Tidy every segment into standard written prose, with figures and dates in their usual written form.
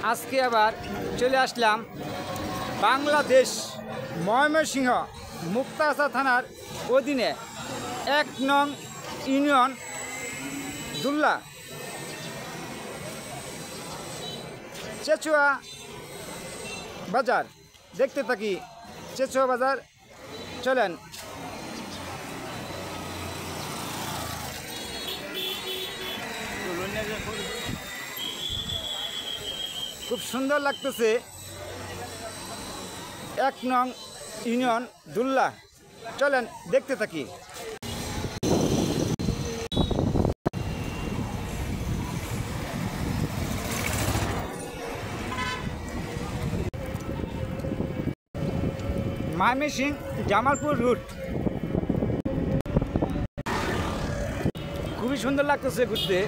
আজকে আবার চলে আসলাম বাংলাদেশ ময়মনসিংহ মুক্তাগাছা থানার অধীনে ১ নং ইউনিয়ন দুল্লা চেচুয়া বাজার। দেখতে থাকি চেচুয়া বাজার, চলেন। খুব সুন্দর লাগতেছে ১ নং ইউনিয়ন দুল্লা, চলেন দেখতে থাকি। ময়মনসিংহ জামালপুর রুট, খুবই সুন্দর লাগতেছে ঘুরতে।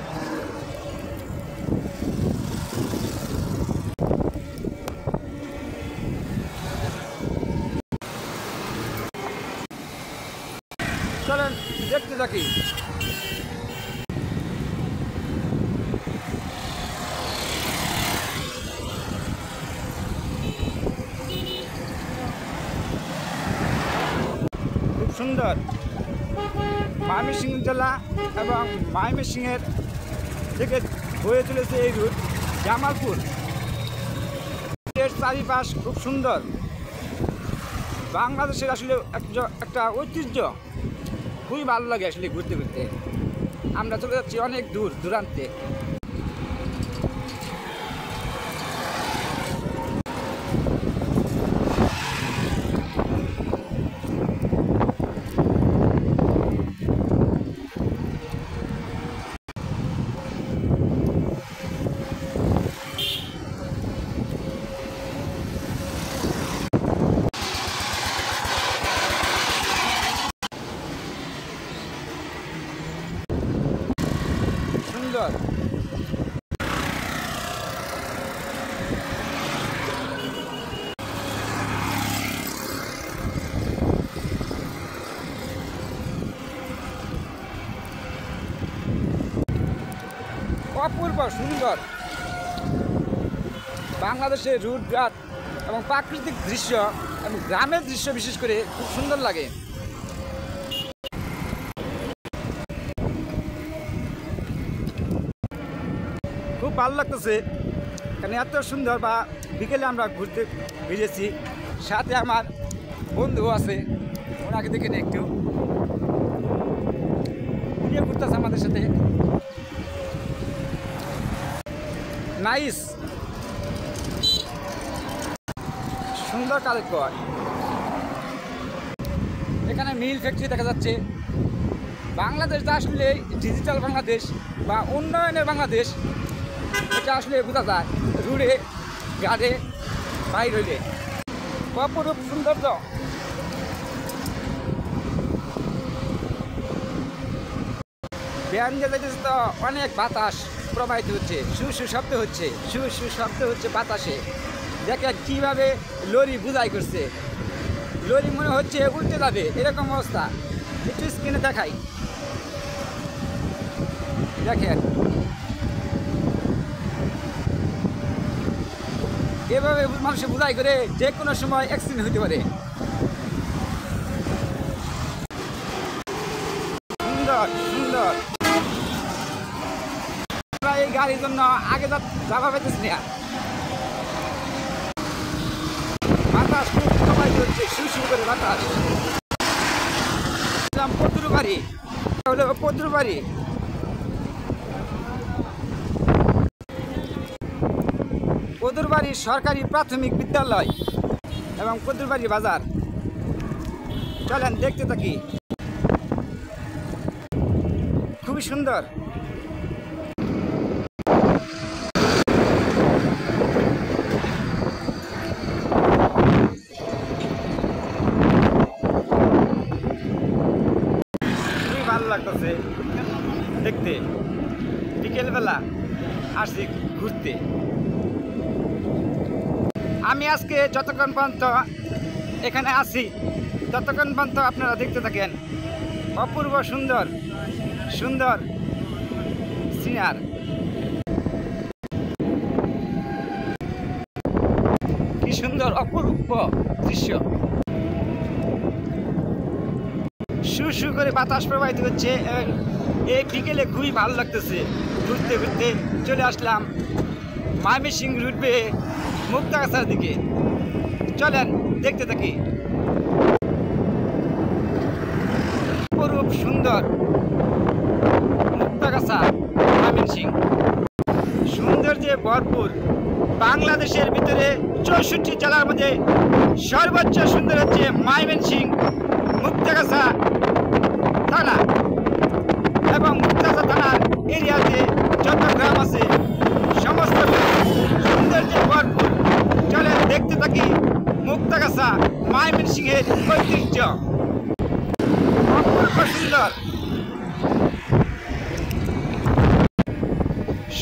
চলেন দেখতে থাকি। খুব সুন্দর ময়মনসিংহ জেলা এবং ময়মনসিংহের থেকে হয়ে চলেছে এই রুট জামালপুর। এর চারিপাশ খুব সুন্দর। বাংলাদেশের আসলে একটা ঐতিহ্য, খুবই ভালো লাগে আসলে ঘুরতে ঘুরতে। আমরা চলে যাচ্ছি অনেক দূর দূরান্তে। সুন্দর অপূর্ব সুন্দর বাংলাদেশের রুটঘাট এবং প্রাকৃতিক দৃশ্য এবং গ্রামের দৃশ্য বিশেষ করে খুব সুন্দর লাগে। খুব ভালো লাগতেছে কারণ এত সুন্দর। বা বিকেলে আমরা ঘুরতে বেরিয়েছি, সাথে আমার বন্ধু আছে, ওনাকে দেখে নিয়ে একটু নিয়ে ঘুরতেছে আমাদের সাথে। নাইস, সুন্দর কালেক্টর। এখানে মিল ফ্যাক্টরি দেখা যাচ্ছে। বাংলাদেশ আসলে ডিজিটাল বাংলাদেশ বা উন্নয়নের বাংলাদেশ, এটা আসলে বোঝা যায় রুড়ে গাড়ে বাইর হইলে। অপরূপ সৌন্দর্য। ব্যান্ডে যাইতেছে তো অনেক বাতাস প্রবাহিত হচ্ছে, শু শব্দ হচ্ছে, শু শব্দ হচ্ছে বাতাসে। দেখেন কীভাবে লরি বুঝাই করছে। লরি মনে হচ্ছে উল্টে যাবে, এরকম অবস্থা। একটু স্ক্রিনে দেখাই, দেখেন এভাবে মানুষে বুঝাই করে যে কোনো সময় অ্যাক্সিডেন্ট হতে পারে। সুন্দর সুন্দর। আমরা এই গাড়ির জন্য আগে যাওয়া পাইতেছি না। বাতাস খুব প্রবাহিত হচ্ছে, শু করে বাতাস। পদ্রুবাড়ি হলো পদ্রুবাড়ি। পদ্রুবাড়ি সরকারি প্রাথমিক বিদ্যালয় এবং পদ্রুবাড়ি বাজার। চলেন দেখতে থাকি। খুবই সুন্দর। খুবই ভালো লাগতেছে দেখতে। বিকেলবেলা আসছি ঘুরতে। আমি আজকে যতক্ষণ পর্যন্ত এখানে আছি ততক্ষণ পর্যন্ত আপনারা দেখতে থাকেন অপূর্ব সুন্দর সুন্দর সিনার। কি সুন্দর অপরূপ দৃশ্য। শু করে বাতাস প্রবাহিত হচ্ছে এবং এই বিকেলে খুবই ভালো লাগতেছে। ঘুরতে ঘুরতে চলে আসলাম ময়মনসিংহ রুট বেয়ে মুক্তাগাছার দিকে। চলেন দেখতে থাকি। অপরূপ সুন্দর মুক্তাগাছা ময়মনসিংহ, সৌন্দর্যে ভরপুর। বাংলাদেশের ভিতরে 64 জেলার মধ্যে সর্বোচ্চ সুন্দর হচ্ছে ময়মনসিংহ মুক্তাগাছা থানা এবং মুক্তাগাছা থানার এরিয়াতে যত গ্রাম আছে সমস্ত সৌন্দর্যে ভরপুর। চলে দেখতে থাকি মুক্তাগাছা ময়মনসিংহের ঐতিহ্য। অপূর্ব সুন্দর,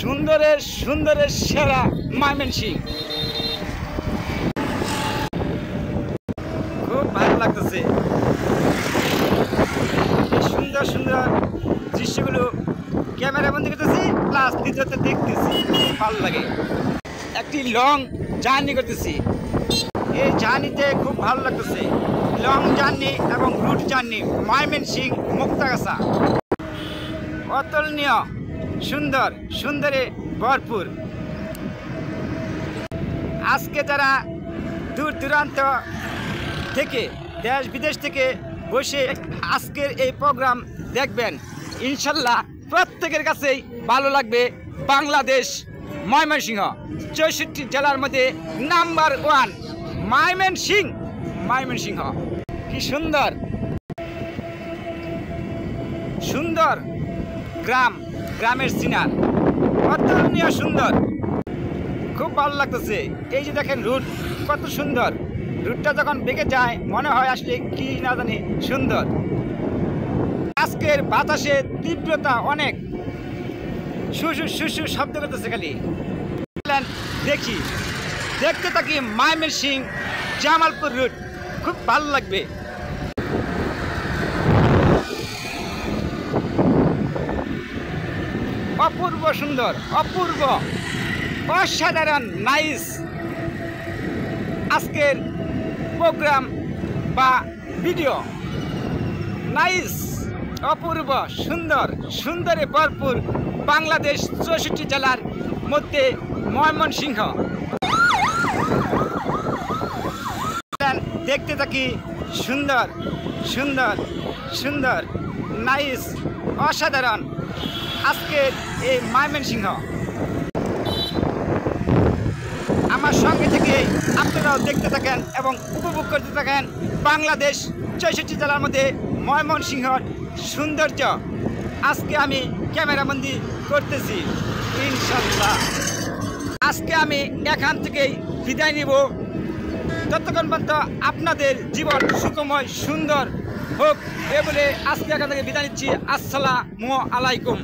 সুন্দরের সুন্দরের সেরা ময়মনসিংহ। খুব ভালো লাগতেছে এই সুন্দর সুন্দর দৃশ্যগুলো ক্যামেরা বন্দি করতেছি প্লাস নিজেতে দেখতেছি, ভালো লাগে। একটি লং জার্নি করতেছি, এই জার্নিতে খুব ভালো লাগতেছে। লং জার্নি এবং রুট জার্নি ময়মনসিংহ মুক্তাগাছা অতুলনীয় সুন্দর, সুন্দরে ভরপুর। আজকে যারা দূর দূরান্ত থেকে দেশ বিদেশ থেকে বসে আজকের এই প্রোগ্রাম দেখবেন, ইনশাল্লাহ প্রত্যেকের কাছেই ভালো লাগবে। বাংলাদেশ ময়মনসিংহ 64 জেলার মধ্যে নাম্বার 1 ময়মনসিংহ। ময়মনসিংহ কি সুন্দর, সুন্দর গ্রাম, গ্রামের সিনার অতুলনীয় সুন্দর, খুব ভালো লাগতেছে। এই যে দেখেন রুট কত সুন্দর, রুটটা যখন বেঁকে যায় মনে হয় আসলে কি না জানি সুন্দর। আজকের বাতাসের তীব্রতা অনেক, সুসু শব্দ করতেছে খালি। দেখি দেখতে থাকি ময়মনসিংহ জামালপুর রুট, খুব ভালো লাগবে। অপূর্ব সুন্দর, অপূর্ব অসাধারণ নাইস আজকের প্রোগ্রাম বা ভিডিও। নাইস, অপূর্ব সুন্দর, সুন্দরে ভরপুর বাংলাদেশ 64 জেলার মধ্যে ময়মনসিংহ। দেখতে থাকি সুন্দর সুন্দর সুন্দর নাইস অসাধারণ আজকের এই ময়মনসিংহ। আমার সঙ্গে থেকে আপনারাও দেখতে থাকেন এবং উপভোগ করতে থাকেন বাংলাদেশ 64 জেলার মধ্যে ময়মনসিংহর সৌন্দর্য। আজকে আমি ক্যামেরাবন্দি করতেছি ইনশাল্লাহ। আজকে আমি এখান থেকেই বিদায় নিব। ততক্ষণ পর্যন্ত আপনাদের জীবন সুখময় সুন্দর হোক এ বলে আজকে এখান থেকে বিদায় নিচ্ছি। আসসালামু আলাইকুম।